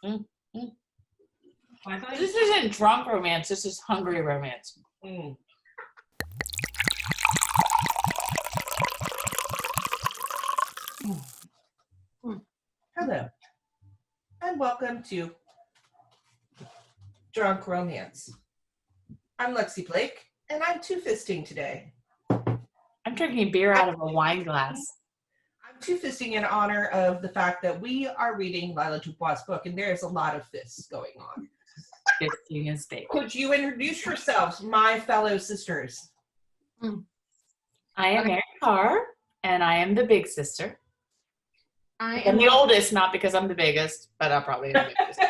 Mm, mm. This isn't drunk romance. This is hungry romance. Mm. Hello, and welcome to Drunk Romance. I'm Lexi Blake, and I'm two-fisting today. I'm drinking beer out of a wine glass. I'm two-fisting in honor of the fact that we are reading Lila Dubois' book, and there's a lot of fists going on. Fisting is big. Could you introduce yourselves, my fellow sisters? I am Mary Carr, and I am the big sister. I I'm am the oldest, not because I'm the biggest, but I'll probably be the biggest too.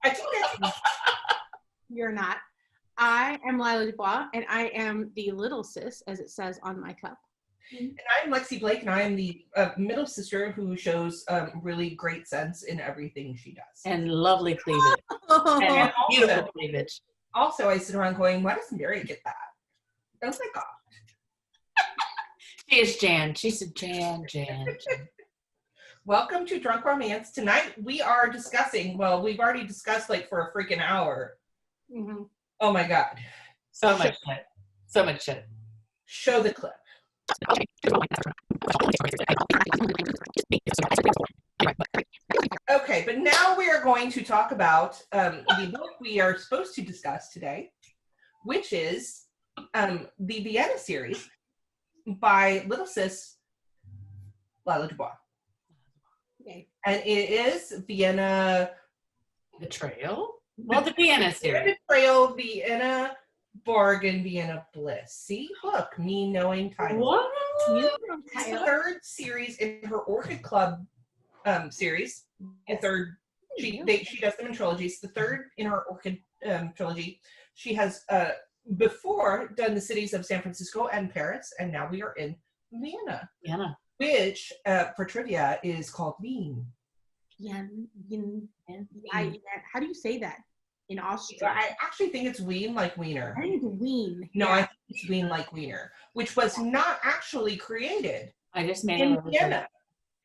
I think that's You're not. I am Lila Dubois, and I am the little sis, as it says on my cup. And I'm Lexi Blake, and I am the middle sister who shows really great sense in everything she does. And lovely cleavage. And beautiful cleavage. Also, I sit around going, why doesn't Mary get that? Oh my God. She is Jan. She's a Jan. Welcome to Drunk Romance. Tonight we are discussing, well, we've already discussed like for a freaking hour. Mm-hmm. Oh my God. So much shit. So much shit. Show the clip. Okay, but now we are going to talk about the book we are supposed to discuss today, which is the Vienna series by little sis Lila Dubois. Okay. And it is Vienna Betrayal? Well, the Vienna series. Betrayal, Vienna Bargain, Vienna Bliss. See, look, me knowing titles. What? It's the third series in her Orchid Club series. The third, she does them in trilogies. The third in her Orchid trilogy. She has before done the cities of San Francisco and Paris, and now we are in Vienna. Vienna. Which, for trivia, is called Wien. How do you say that in Austria? I actually think it's Wien like Wiener. I think it's Wien. No, I think it's Wien like Wiener, which was not actually created I just made in it. Vienna.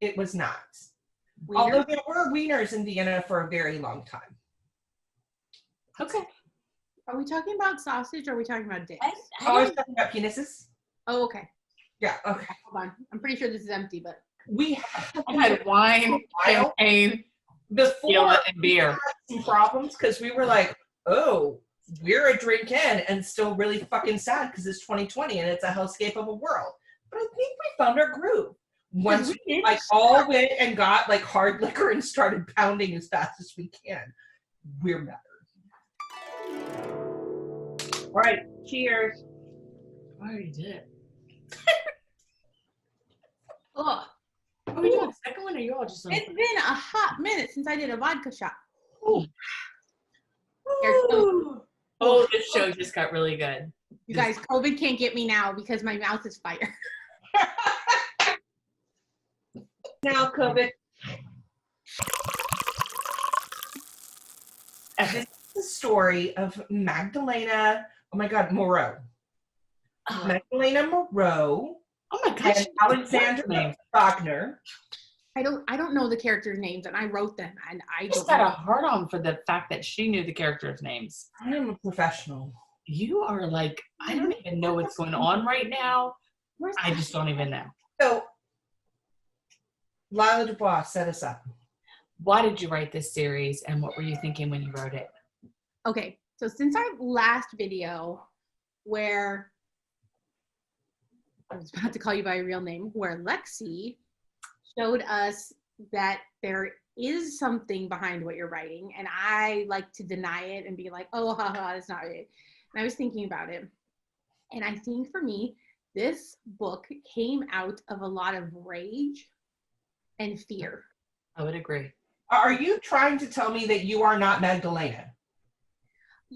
It was not. Wiener? Although there were wieners in Vienna for a very long time. Okay. Are we talking about sausage or are we talking about dicks? I was talking about penises. Oh, okay. Yeah, okay. Hold on. I'm pretty sure this is empty, but We I had wine, champagne, before tequila, and beer. we had some problems because we were like, oh, we're a drink in and still really fucking sad because it's 2020 and it's a hellscape of a world. But I think we found our groove. Once we like all went and got like hard liquor and started pounding as fast as we can, we're better. All right, cheers. I already did it. oh, Are we doing a second one or you all just on? it's been a hot minute since I did a vodka shot. Ooh. Ooh. Oh, this show just got really good. You guys, COVID can't get me now because my mouth is fire. Now, COVID. This is the story of Magdalena, oh my God, Moreau. Magdalena Moreau Oh my gosh. and Alexander Wagner. I don't know the characters' names, and I wrote them, and I just don't got a know. hard on for the fact that she knew the characters' names. I am a professional. You are like, I don't even know what's going on right now. I just don't even know. So, Lila Dubois set us up. Why did you write this series and what were you thinking when you wrote it? Okay, so since our last video, where I was about to call you by a real name, where Lexi showed us that there is something behind what you're writing, and I like to deny it and be like, oh, haha, that's not it. And I was thinking about it, and I think for me, this book came out of a lot of rage and fear. I would agree. Are you trying to tell me that you are not Magdalena?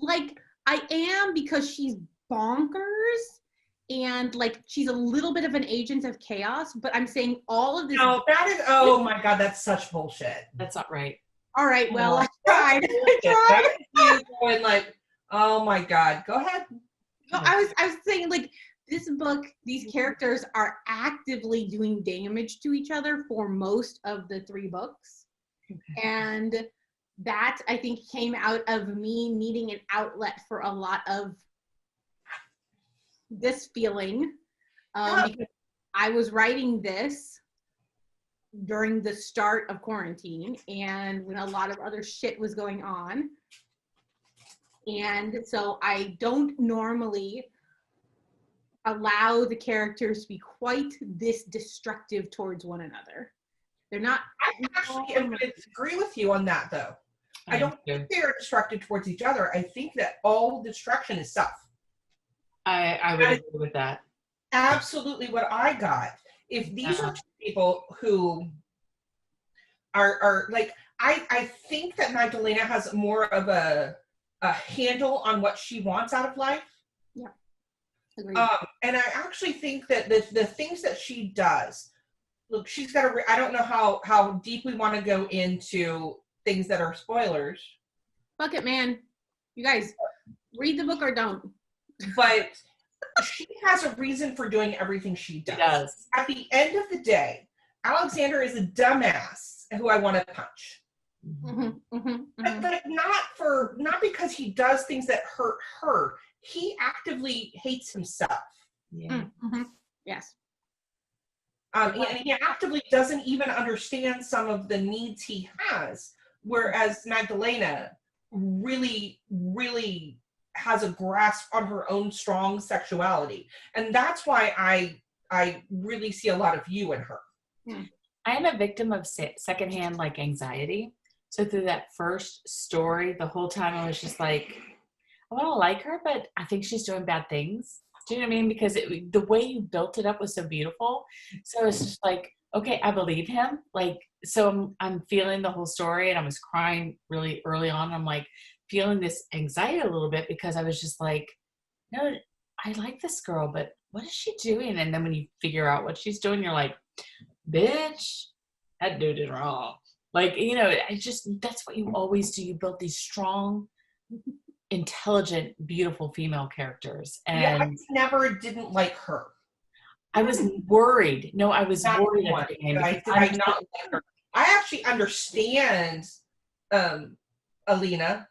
Like, I am, because she's bonkers and like she's a little bit of an agent of chaos, but I'm saying all of this. No, that is, oh my God, that's such bullshit. That's not right. All right, well, No. I tried. That is you going like, oh my God, go ahead. No, I was saying, like, this book, these characters are actively doing damage to each other for most of the three books. And that I think came out of me needing an outlet for a lot of this feeling, because I was writing this during the start of quarantine and when a lot of other shit was going on. And so I don't normally allow the characters to be quite this destructive towards one another. They're not. I actually am going to agree with you on that, though. I don't think they're destructive towards each other. I think that all destruction is self. I would agree with that. Absolutely what I got. If these are two people who are like, I think that Magdalena has more of a handle on what she wants out of life. Yeah. Agreed. And I actually think that the things that she does, look, she's got I don't know how deep we want to go into things that are spoilers. Fuck it, man. You guys, read the book or don't. But she has a reason for doing everything she does. She does. At the end of the day, Alexander is a dumbass who I want to punch. Mm-hmm, mm-hmm, mm-hmm. But not because he does things that hurt her. He actively hates himself. Yeah. Mm-hmm. Yes. And he actively doesn't even understand some of the needs he has, whereas Magdalena really, really has a grasp on her own strong sexuality. And that's why I really see a lot of you in her. I am a victim of secondhand like anxiety. So through that first story, the whole time I was just like, I want to like her, but I think she's doing bad things. Do you know what I mean? Because the way you built it up was so beautiful. So it's just like, okay, I believe him. Like, so I'm feeling the whole story, and I was crying really early on. I'm like feeling this anxiety a little bit because I was just like, no, I like this girl, but what is she doing? And then when you figure out what she's doing, you're like, bitch, that dude is wrong. Like, you know, that's what you always do. You build these strong, intelligent, beautiful female characters. And yeah, I never didn't like her. I was worried. No, I was worried at the beginning. I not like her. I actually understand Magdalena.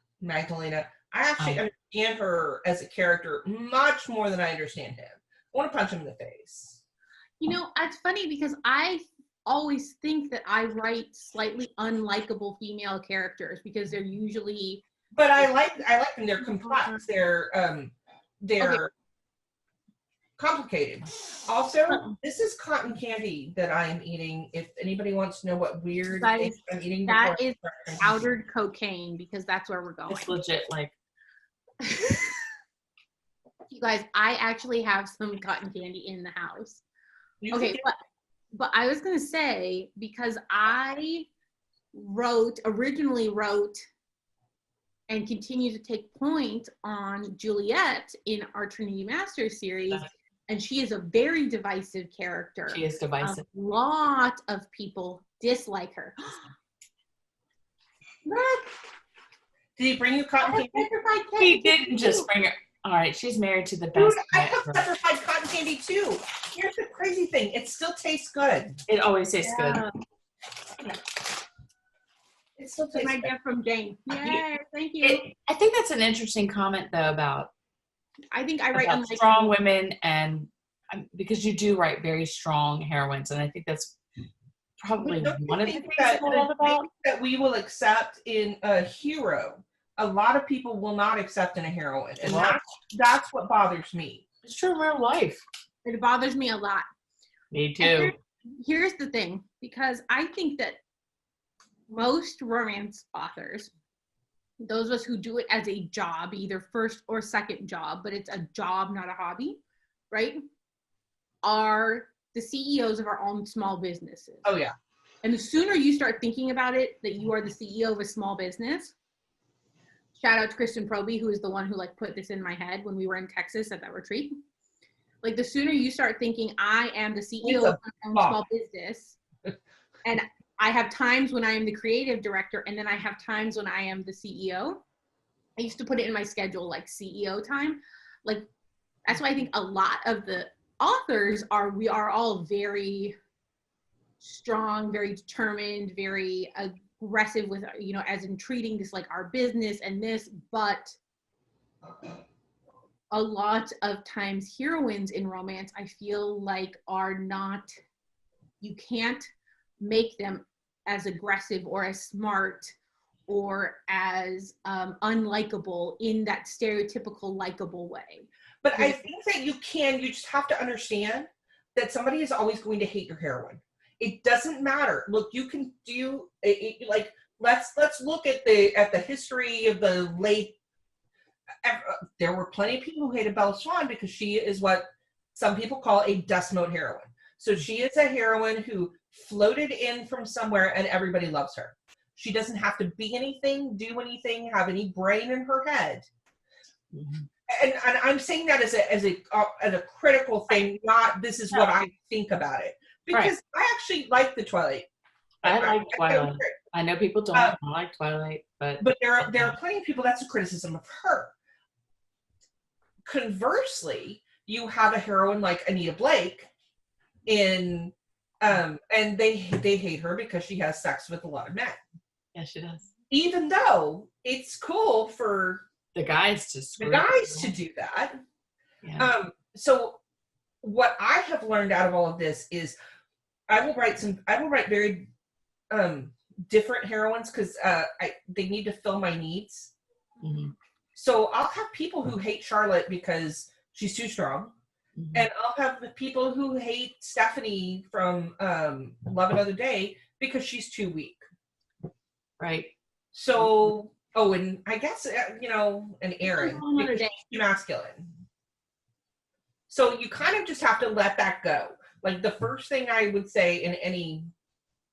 I actually understand her as a character much more than I understand him. I want to punch him in the face. You know, it's funny because I always think that I write slightly unlikable female characters because they're usually. But I like them. They're complex. They're complicated. Also, this is cotton candy that I am eating. If anybody wants to know what weird things I'm eating, that is powdered cocaine because that's where we're going. It's legit, like. You guys, I actually have some cotton candy in the house. Okay, but I was gonna say, because I originally wrote and continue to take point on Juliet in our Trinity Masters series, and she is a very divisive character. She is divisive. A lot of people dislike her. Look! Did he bring you cotton candy? He didn't just bring her. All right, she's married to the best. Dude, I have petrified cotton candy too. Here's the crazy thing: it still tastes good. It always tastes good. It still tastes good. Idea from Jane. Yeah, thank you. I think that's an interesting comment, though, about. I think I write strong women, and because you do write very strong heroines, and I think that's probably one of the things that we will accept in a hero. A lot of people will not accept in a heroine, and that's what bothers me. It's true in real life. It bothers me a lot. Me too. Here's the thing, because I think that most romance authors, those of us who do it as a job, either first or second job, but it's a job, not a hobby, right, are the CEOs of our own small businesses. Oh, yeah. And the sooner you start thinking about it, that you are the CEO of a small business. Shout out to Kristen Proby, who is the one who like put this in my head when we were in Texas at that retreat. Like the sooner you start thinking, I am the CEO of my own small business, and I have times when I am the creative director, and then I have times when I am the CEO. I used to put it in my schedule like CEO time. Like that's why I think a lot of the authors we are all very strong, very determined, very aggressive with, you know, as in treating this like our business and this, but a lot of times heroines in romance, I feel like are not, you can't make them as aggressive or as smart or as unlikable in that stereotypical likable way. But I think that you just have to understand that somebody is always going to hate your heroine. It doesn't matter. Look, you can do like let's look at the history of the late. There were plenty of people who hated Bella Swan because she is what some people call a dust mote heroine. So she is a heroine who floated in from somewhere and everybody loves her. She doesn't have to be anything, do anything, have any brain in her head. Mm-hmm. And I'm saying that as a critical thing, not this is what I think about it. Because I actually like the Twilight. I like Twilight. I know people don't. I like Twilight, but there are plenty of people that's a criticism of her. Conversely, you have a heroine like Anita Blake in and they hate her because she has sex with a lot of men. Yeah, she does. Even though it's cool for the guys to do that. Yeah. So what I have learned out of all of this is I will write very different heroines because they need to fill my needs. Mm-hmm. So I'll have people who hate Charlotte because she's too strong. Mm-hmm. And I'll have the people who hate Stephanie from Love Another Day because she's too weak. Right. So, and I guess, an Erin, because she's too masculine. So you kind of just have to let that go. Like the first thing I would say in any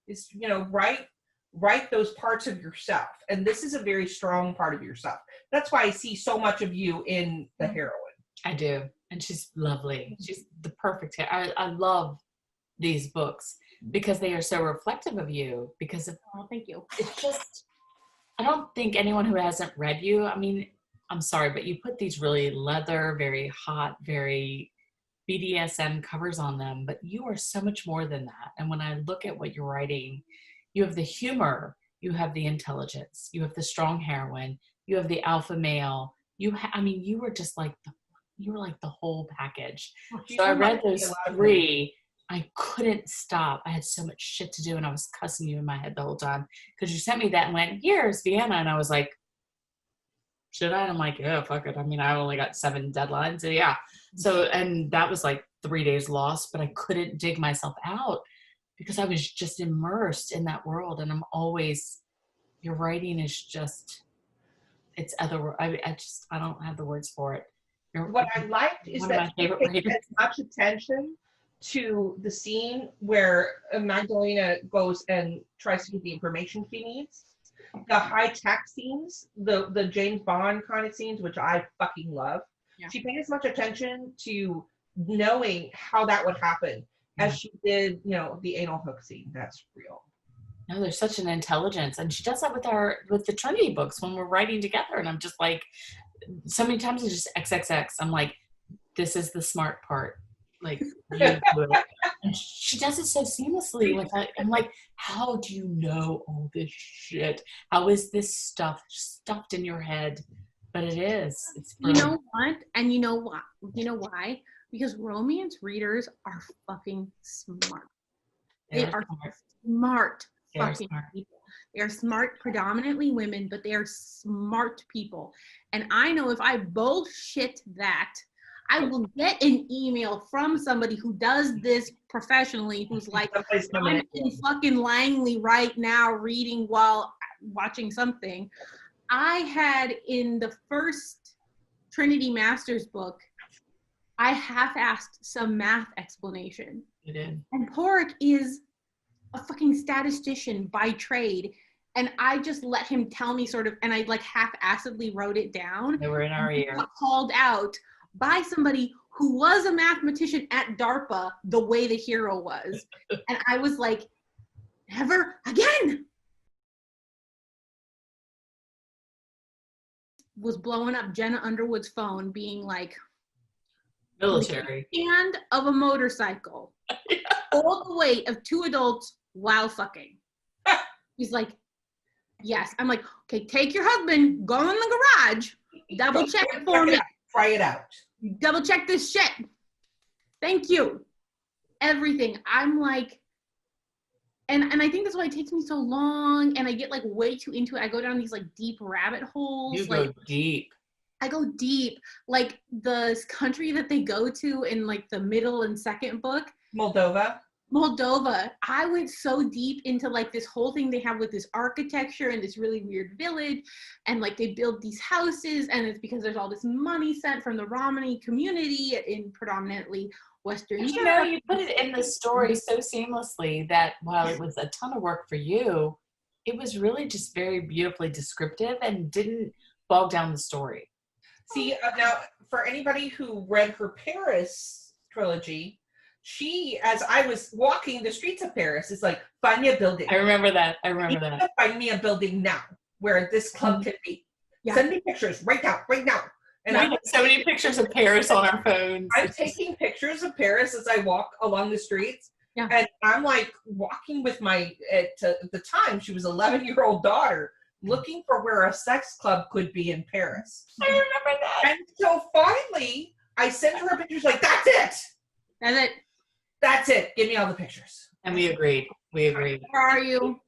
is, write those parts of yourself. And this is a very strong part of yourself. That's why I see so much of you in the heroine. I do. And she's lovely. She's the perfect. I love these books because they are so reflective of you. Because of, thank you. It's just, I don't think anyone who hasn't read you, I mean, I'm sorry, but you put these really leather, very hot, very BDSM covers on them, but you are so much more than that. And when I look at what you're writing, you have the humor, you have the intelligence, you have the strong heroine, you have the alpha male. You were just like the whole package. So I read those 3. I couldn't stop. I had so much shit to do and I was cussing you in my head the whole time because you sent me that and went, here's Vienna. And I was like, should I? And I'm like, yeah, fuck it. I mean, I only got 7 deadlines. So yeah. So, and that was like 3 days lost, but I couldn't dig myself out because I was just immersed in that world. And I'm always, your writing is just, it's other, I don't have the words for it. What I liked is that you paid as much attention to the scene where Magdalena goes and tries to get the information she needs. The high-tech scenes, the James Bond kind of scenes, which I fucking love. Yeah. She paid as much attention to knowing how that would happen as she did, the anal hook scene. That's real. No, there's such an intelligence. And she does that with the Trinity books when we're writing together. And I'm just like, so many times it's just XXX. I'm like, this is the smart part. Like, you do it. And she does it so seamlessly with that. I'm like, how do you know all this shit? How is this stuff stuffed in your head? But it is. It's brilliant. You know what? And you know what? You know why? Because romance readers are fucking smart. They are smart fucking people. They are smart, predominantly women, but they are smart people. And I know if I bullshit that, I will get an email from somebody who does this professionally, who's like, I'm in fucking Langley right now reading while watching something. I had in the first Trinity Masters book, I half-assed some math explanation. You did. And Porrick is a fucking statistician by trade. And I just let him tell me sort of, and I like half-assedly wrote it down. They were in our ear. Called out by somebody who was a mathematician at DARPA the way the hero was. And I was like, never again. Was blowing up Jenna Underwood's phone being like, military. Hand of a motorcycle. Yeah. All the weight of 2 adults while fucking. He's like, Yes. I'm like, okay, take your husband, go in the garage, double check it for me. Try it out. Double check this shit. Thank you. Everything. I'm like, and I think that's why it takes me so long, and I get like way too into it. I go down these like deep rabbit holes. You like go deep. I go deep. Like the country that they go to in like the middle and second book, Moldova. I went so deep into like this whole thing they have with this architecture and this really weird village, and like they build these houses, and it's because there's all this money sent from the Romani community in predominantly Western You Europe. know, you put it in the story so seamlessly that while it was a ton of work for you, it was really just very beautifully descriptive and didn't bog down the story. See, now for anybody who read her Paris trilogy, she, as I was walking the streets of Paris, is like, find me a building. I remember that. Find me a building now where this club can be. Yeah. Send me pictures right now. And we have so many pictures of Paris on our phones. I'm taking pictures of Paris as I walk along the streets. Yeah. And I'm like walking with my, at the time, she was 11-year-old daughter, looking for where a sex club could be in Paris. I remember that. And so finally, I sent her pictures like, that's it. That's it. Give me all the pictures. And we agreed. Where are you?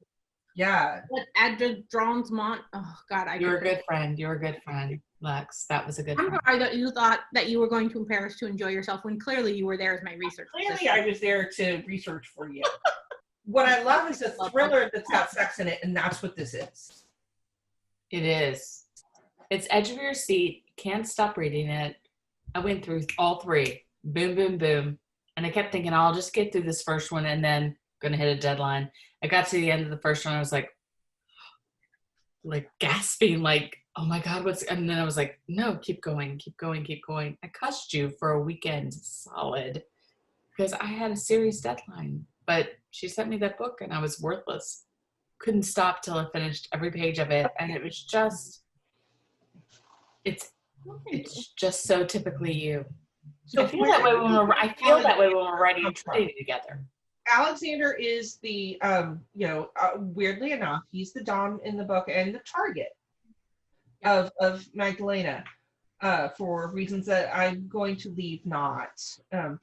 Yeah. What Adressmont? Oh God, You're a good friend. You're a good friend, Lex. That was a good I'm friend. sorry that you thought that you were going to Paris to enjoy yourself when clearly you were there as my research Clearly, assistant. I was there to research for you. What I love is a thriller that's got sex in it, and that's what this is. It is. It's edge of your seat. Can't stop reading it. I went through all three. Boom, boom, boom. And I kept thinking, I'll just get through this first one and then going to hit a deadline. I got to the end of the first one. I was like gasping, like, oh my God, and then I was like, no, keep going. I cussed you for a weekend solid because I had a serious deadline, but she sent me that book and I was worthless. Couldn't stop till I finished every page of it. And it was just, it's just so typically you. So I feel that way when we're writing Trinity together. Alexander is the, weirdly enough, he's the Dom in the book and the target of Magdalena for reasons that I'm going to leave not.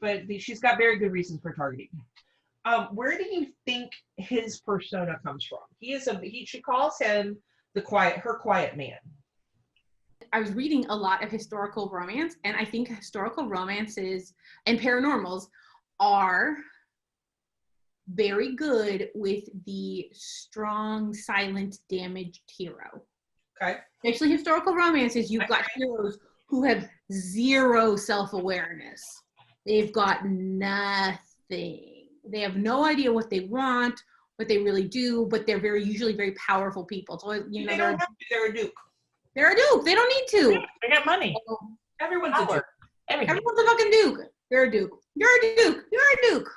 But she's got very good reasons for targeting him. Where do you think his persona comes from? She calls him her quiet man. I was reading a lot of historical romance, and I think historical romances and paranormals are very good with the strong, silent, damaged hero. Okay. Especially historical romances, you've got heroes who have zero self-awareness. They've got nothing. They have no idea what they want, what they really do, but they're usually very powerful people. So they don't have to. They're a duke. They're a duke. They don't need to. They got money. Everyone's a duke. Everyone's a fucking duke. You're a duke. You're a duke. You're a duke.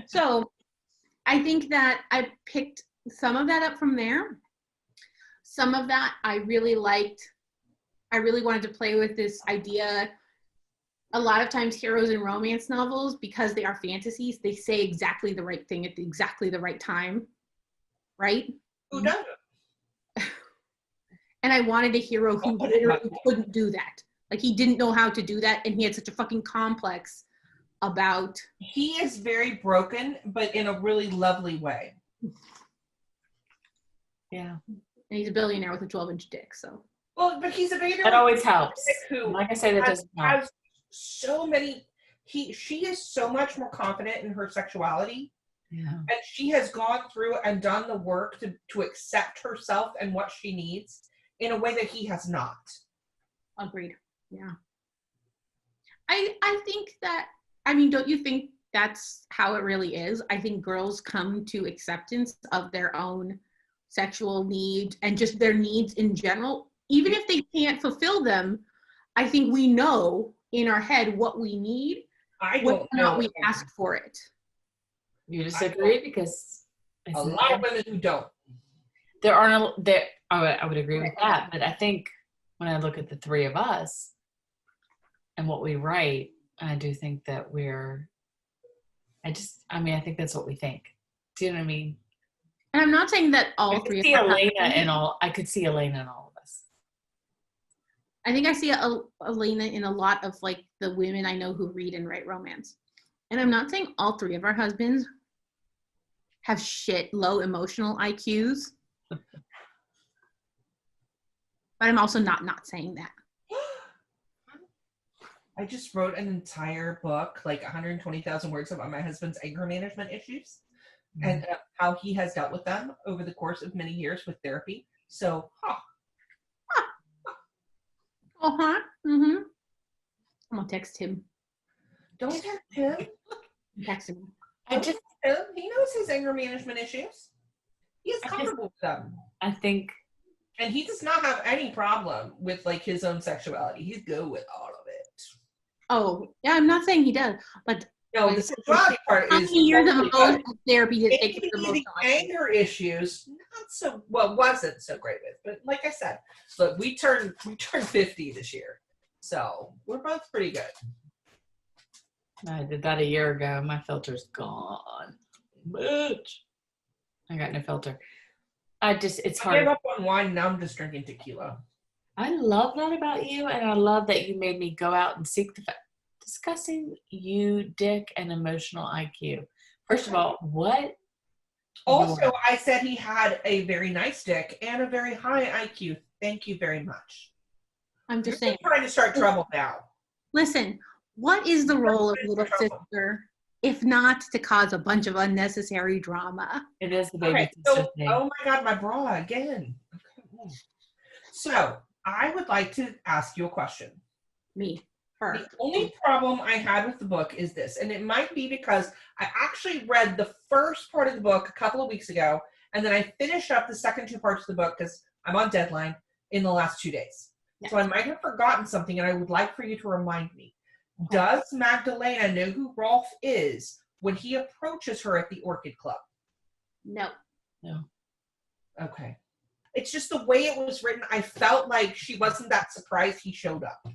So I think that I picked some of that up from there. Some of that I really liked. I really wanted to play with this idea. A lot of times heroes in romance novels, because they are fantasies, they say exactly the right thing at exactly the right time. Right? Who doesn't? And I wanted a hero who literally couldn't do that. Like, he didn't know how to do that, and he had such a fucking complex about... He is very broken, but in a really lovely way. Yeah. And he's a billionaire with a 12-inch dick, so... Well, but he's a billionaire. That always helps. Who, like I say, that doesn't help. So many... She is so much more confident in her sexuality. Yeah. And she has gone through and done the work to accept herself and what she needs in a way that he has not. Agreed. Yeah. I think that, I mean, don't you think that's how it really is? I think girls come to acceptance of their own sexual needs and just their needs in general. Even if they can't fulfill them, I think we know in our head what we need, whether or not we ask for it. You disagree? Because a lot of women who don't. I would agree with that, but I think when I look at the three of us and what we write, I do think that I think that's what we think. Do you know what I mean? And I'm not saying that all I three could of see our Elena husbands, in all. I could see Elena in all of us. I think I see Elena in a lot of like the women I know who read and write romance. And I'm not saying all three of our husbands have low emotional IQs. But I'm also not saying that. I just wrote an entire book, like 120,000 words about my husband's anger management issues and how he has dealt with them over the course of many years with therapy. So, Uh-huh. Mm-hmm. I'm gonna text him. Don't text him. Text him. He knows his anger management issues. He is comfortable with them. I think. And he does not have any problem with like his own sexuality. He's good with all of it. Oh, yeah, I'm not saying he does, but no, the sexuality part how is many years of totally therapy did it maybe take for the the most anger issues wasn't so great with. But like I said, look, we turned 50 this year. So we're both pretty good. I did that a year ago. My filter's gone. Bitch. I got no filter. It's hard. I gave up on wine, now I'm just drinking tequila. I love that about you, and I love that you made me go out and seek the discussing you, dick, and emotional IQ. First of all, what? Also, I said he had a very nice dick and a very high IQ. Thank you very much. I'm just saying. Trying to start trouble now. Listen, what is the role of little sister if not to cause a bunch of unnecessary drama? It is the baby sister thing. Oh my God, my bra again. Okay. So I would like to ask you a question. Her. The only problem I had with the book is this, and it might be because I actually read the first part of the book a couple of weeks ago, and then I finished up the second two parts of the book because I'm on deadline in the last 2 days. Yeah. So I might have forgotten something, and I would like for you to remind me. Okay. Does Magdalena know who Rolf is when he approaches her at the Orchid Club? No. Okay. It's just the way it was written. I felt like she wasn't that surprised he showed up.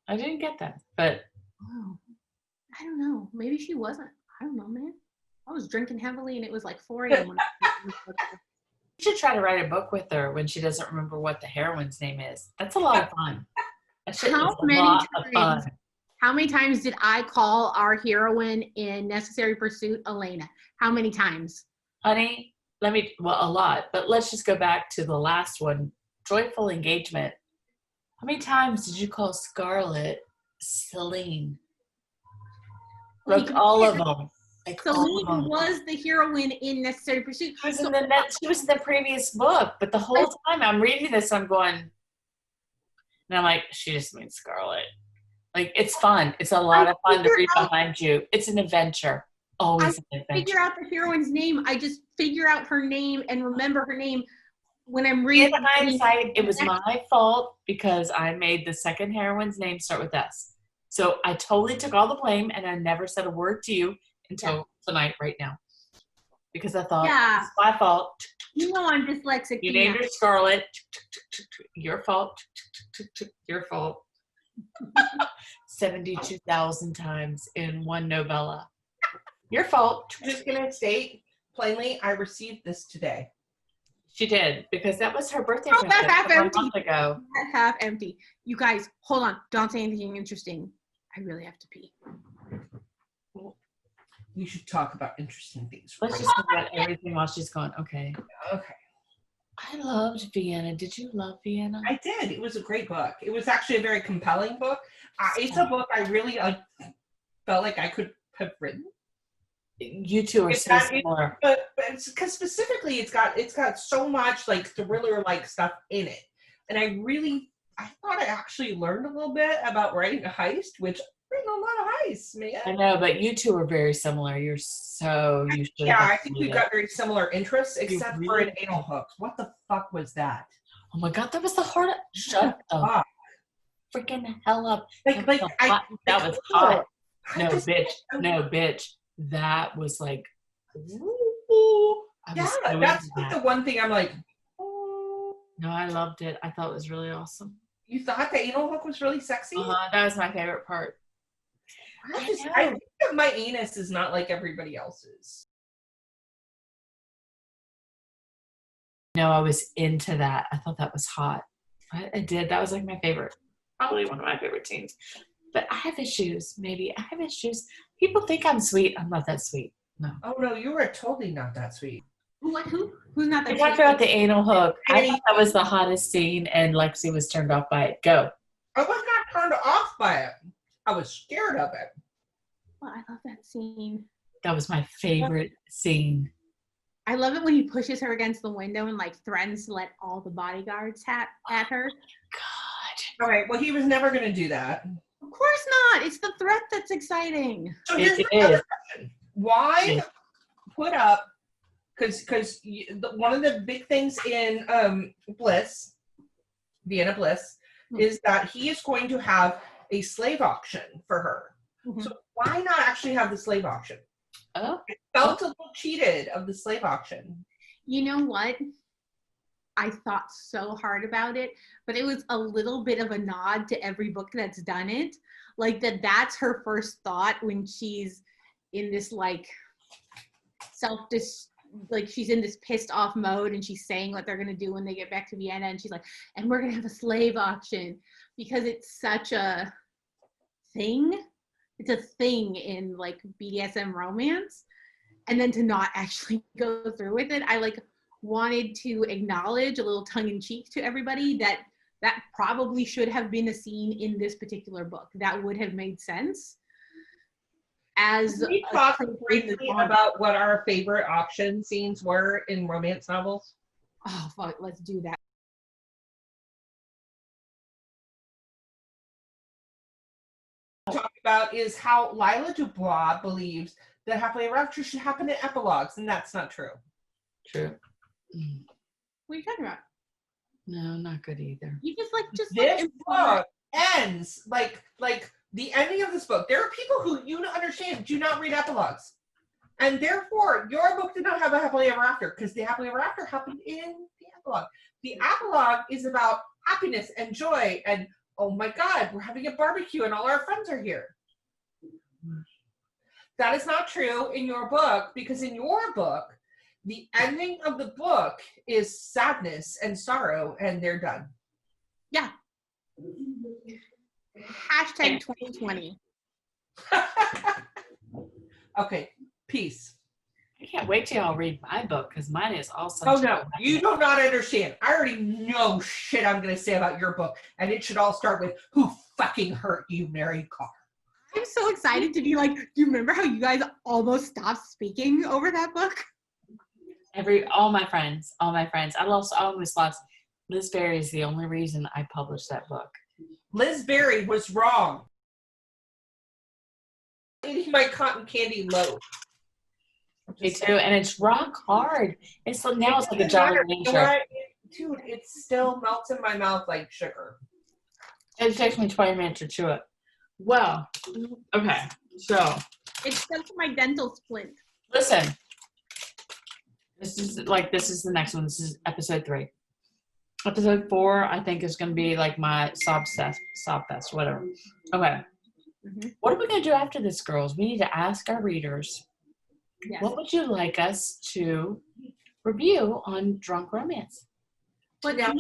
I didn't get that, but I don't know. Maybe she wasn't. I don't know, man. I was drinking heavily, and it was like 4 a.m. You should try to write a book with her when she doesn't remember what the heroine's name is. That's a lot of fun. How many times did I call our heroine in Necessary Pursuit Elena? How many times? Honey, a lot. But let's just go back to the last one, Joyful Engagement. How many times did you call Scarlett Celine? Like all of them. Celine was the heroine in Necessary Pursuit. She was in the previous book, but the whole time I'm reading this, I'm going, and I'm like, she just means Scarlett. Like, it's fun. It's a lot of fun to read behind you. It's an adventure. Always an adventure. Figure out the heroine's name. I just figure out her name and remember her name when I'm reading. In hindsight, it was my fault because I made the second heroine's name start with S. So I totally took all the blame, and I never said a word to you until tonight, right now. Because I thought, it's my fault. You know I'm dyslexic. You named her Scarlett. Your fault. Your fault. 72,000 times in one novella. Your fault. Just gonna state plainly, I received this today. She did, because that was her birthday present a month ago. That half empty. You guys, hold on. Don't say anything interesting. I really have to pee. We should talk about interesting things. Let's just talk about everything while she's gone. Okay. Okay. I loved Vienna. Did you love Vienna? I did. It was a great book. It was actually a very compelling book. It's a book I really felt like I could have written. You two are so similar. But because specifically, it's got so much like thriller like stuff in it, and I thought I actually learned a little bit about writing a heist, which I've written a lot of heists, man. I know, but you two are very similar. You're so used to. Yeah, I think we've got very similar interests, except for an anal hook. What the fuck was that? Oh my God, that was the hard. Shut the freaking hell up! That was hot. No, bitch. That was like, that's like the one thing I'm like, no, I loved it. I thought it was really awesome. You thought the anal hook was really sexy? That was my favorite part. I think that my anus is not like everybody else's. No, I was into that. I thought that was hot. I did. That was like my favorite, probably one of my favorite scenes. But I have issues. Maybe I have issues. People think I'm sweet. I'm not that sweet. No. Oh no, you were totally not that sweet. What? Who? Who's not We that? talked about the anal hook. I thought that was the hottest scene, and Lexi was turned off by it. Go. I was not turned off by it. I was scared of it. Well, I love that scene. That was my favorite scene. I love it when he pushes her against the window and like threatens to let all the bodyguards at her. God. All right. Well, he was never going to do that. Of course not. It's the threat that's exciting. So here's It my other is. question. Why put up? Because one of the big things in Bliss, Vienna Bliss, is that he is going to have a slave auction for her. Mm-hmm. So why not actually have the slave auction? Oh. It felt a little cheated of the slave auction. You know what? I thought so hard about it, but it was a little bit of a nod to every book that's done it. Like that's her first thought when she's in this like she's in this pissed off mode and she's saying what they're going to do when they get back to Vienna. And she's like, and we're going to have a slave auction, because it's such a thing. It's a thing in like BDSM romance. And then to not actually go through with it, I like wanted to acknowledge a little tongue in cheek to everybody that probably should have been a scene in this particular book. That would have made sense. As we talked briefly about what our favorite auction scenes were in romance novels. Oh, fuck, let's do that. Talk about is how Lila Dubois believes that happily ever after should happen in epilogues, and that's not true. True. What are you talking about? No, not good either. You just This book ends like the ending of this book. There are people who you don't understand do not read epilogues, and therefore your book did not have a happily ever after, because the happily ever after happened in the epilogue. The epilogue is about happiness and joy and, oh my God, we're having a barbecue and all our friends are here. That is not true in your book, because in your book, the ending of the book is sadness and sorrow, and they're done. Yeah. Hashtag 2020. Okay, peace. I can't wait till y'all read my book, because mine is also. Oh no, you do not understand. I already know shit I'm going to say about your book, and it should all start with, who fucking hurt you, Mary Carr? I'm so excited to be like, do you remember how you guys almost stopped speaking over that book? All my friends. I almost lost. Liz Berry is the only reason I published that book. Liz Berry was wrong. Eating my cotton candy loaf. Me too, and it's rock hard. It's like a Jolly Rancher. Dude, it still melts in my mouth like sugar. It takes me 20 minutes to chew it. Well, okay, so It's stuck to my dental splint. listen. This is the next one. This is episode 3. Episode 4, I think, is going to be like my sob fest, whatever. Okay. Mm-hmm. What are we going to do after this, girls? We need to ask our readers, Yes. what would you like us to review on Drunk Romance? But Now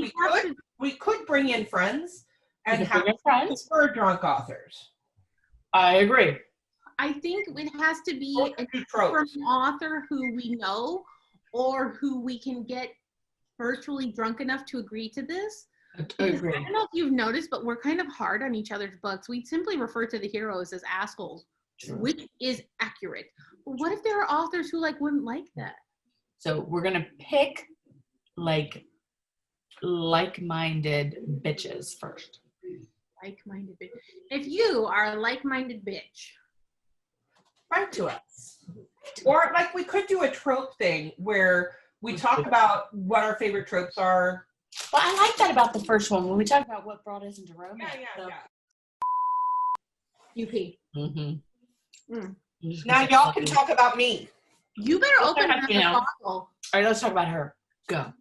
we could bring in friends and have friends. for drunk authors. I agree. I think it has to be From an author who we know or who we can get virtually drunk enough to agree to this. I agree. I don't know if you've noticed, but we're kind of hard on each other's books. We simply refer to the heroes as assholes, True. which is accurate. But what if there are authors who wouldn't like that? So we're gonna pick like-minded bitches first. Like-minded bitch. If you are a like-minded bitch, write to us. Or we could do a trope thing where we talk about what our favorite tropes are. Well, I like that about the first one when we talk about what brought us into romance. Yeah. UP. Mm-hmm. Mm. Now y'all can talk about me. You better Let's open talk another about bottle. All right, let's talk about her. Go.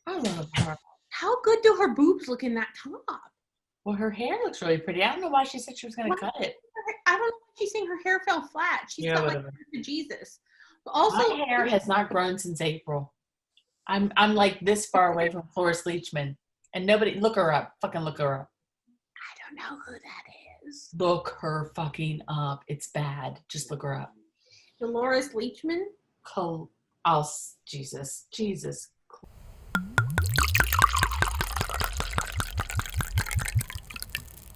I love her. How good do her boobs look in that top? Well, her hair looks really pretty. I don't know why she said she was going to cut it. I don't know why she's saying her hair fell flat. She's got whatever. Jesus. But also, my hair has not grown since April. I'm like this far away from Cloris Leachman, and nobody look her up. Fucking look her up. I don't know who that is. Look her fucking up. It's bad. Just look her up. Dolores Leachman. Jesus